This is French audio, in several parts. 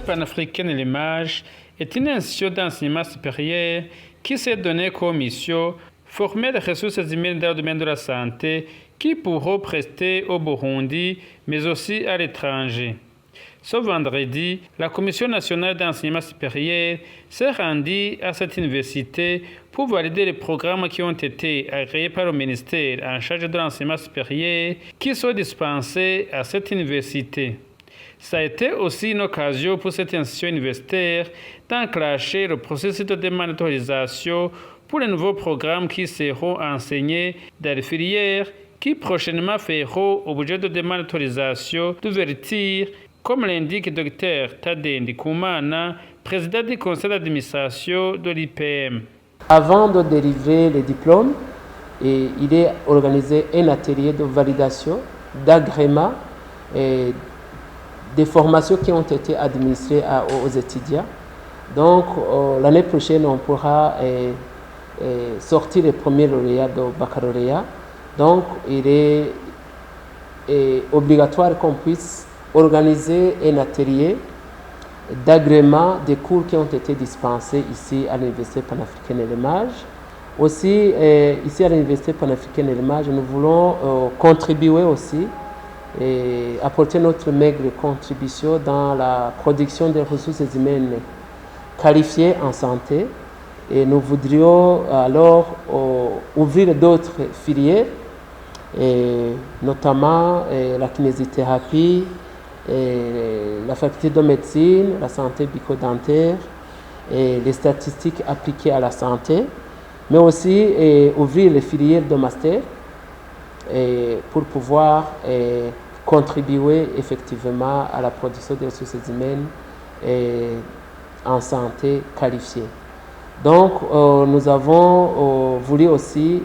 panafricaine l'image est une institution d'enseignement supérieur qui s'est donné comme mission former les ressources humaines dans le domaine de la santé qui pourront prester au Burundi, mais aussi à l'étranger. Ce vendredi, la Commission nationale d'enseignement supérieur s'est rendue à cette université pour valider les programmes qui ont été agréés par le ministère en charge de l'enseignement supérieur qui sont dispensés à cette université. Ça a été aussi une occasion pour cette institution universitaire d'enclencher le processus de demande d'autorisation pour les nouveaux programmes qui seront enseignés dans les filières qui prochainement feront l'objet de demande d'autorisation d'ouverture, comme l'indique le Dr Tade Ndikumana, président du conseil d'administration de l'IPM. Avant de délivrer les diplômes, il est organisé un atelier de validation, d'agrément et des formations qui ont été administrées aux étudiants. Donc l'année prochaine, on pourra sortir les premiers lauréats de baccalauréat. Donc il est obligatoire qu'on puisse organiser un atelier d'agrément des cours qui ont été dispensés ici à l'Université panafricaine de l'image. Aussi, ici à l'Université panafricaine de l'image, nous voulons contribuer aussi et apporter notre maigre contribution dans la production des ressources humaines qualifiées en santé. Et nous voudrions alors ouvrir d'autres filières, et notamment la kinésithérapie, la faculté de médecine, la santé bucco-dentaire et les statistiques appliquées à la santé, mais aussi ouvrir les filières de master pour pouvoir contribuer effectivement à la production des ressources humaines en santé qualifiée. Donc nous avons voulu aussi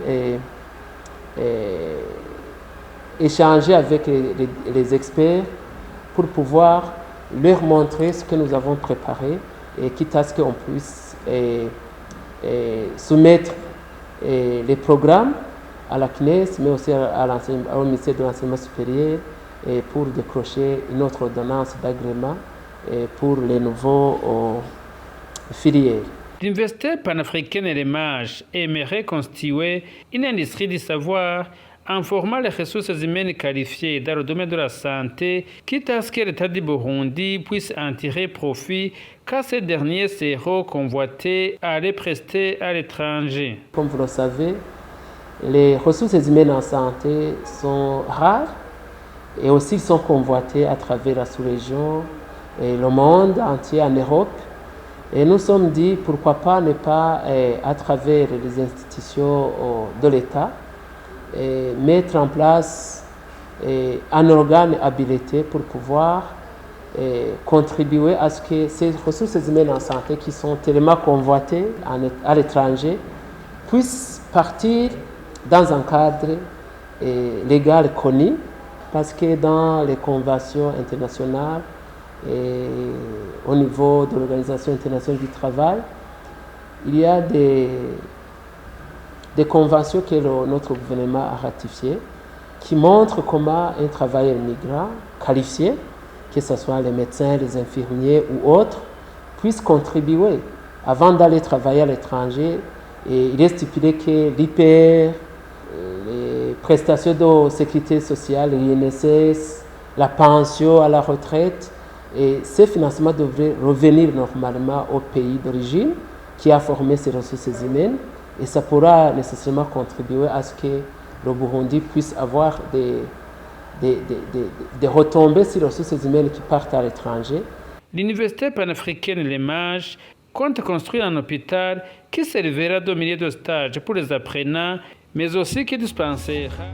échanger avec les experts pour pouvoir leur montrer ce que nous avons préparé et quitte à ce qu'on puisse soumettre les programmes à la CNES, mais aussi au ministère de l'enseignement supérieur et pour décrocher une autre ordonnance d'agrément pour les nouveaux filières. L'Université panafricaine de l'image aimerait constituer une industrie du savoir en formant les ressources humaines qualifiées dans le domaine de la santé, quitte à ce que l'État du Burundi puisse en tirer profit, car ces derniers seront convoités à aller prester à l'étranger. Comme vous le savez, les ressources humaines en santé sont rares et aussi sont convoitées à travers la sous-région et le monde entier en Europe. Et nous sommes dit pourquoi pas ne pas, à travers les institutions de l'État, mettre en place un organe habilité pour pouvoir contribuer à ce que ces ressources humaines en santé qui sont tellement convoitées à l'étranger puissent partir dans un cadre légal connu, parce que dans les conventions internationales et au niveau de l'Organisation internationale du travail, il y a des conventions que notre gouvernement a ratifiées qui montrent comment un travailleur migrant qualifié, que ce soit les médecins, les infirmiers ou autres, puisse contribuer avant d'aller travailler à l'étranger. Et il est stipulé que l'IPR, les prestations de sécurité sociale, l'INSS, la pension à la retraite, et ces financements devraient revenir normalement au pays d'origine qui a formé ces ressources humaines. Et ça pourra nécessairement contribuer à ce que le Burundi puisse avoir des retombées sur les ressources humaines qui partent à l'étranger. L'Université panafricaine de l'image compte construire un hôpital qui servira de milieu de stage pour les apprenants, mais aussi qui dispensera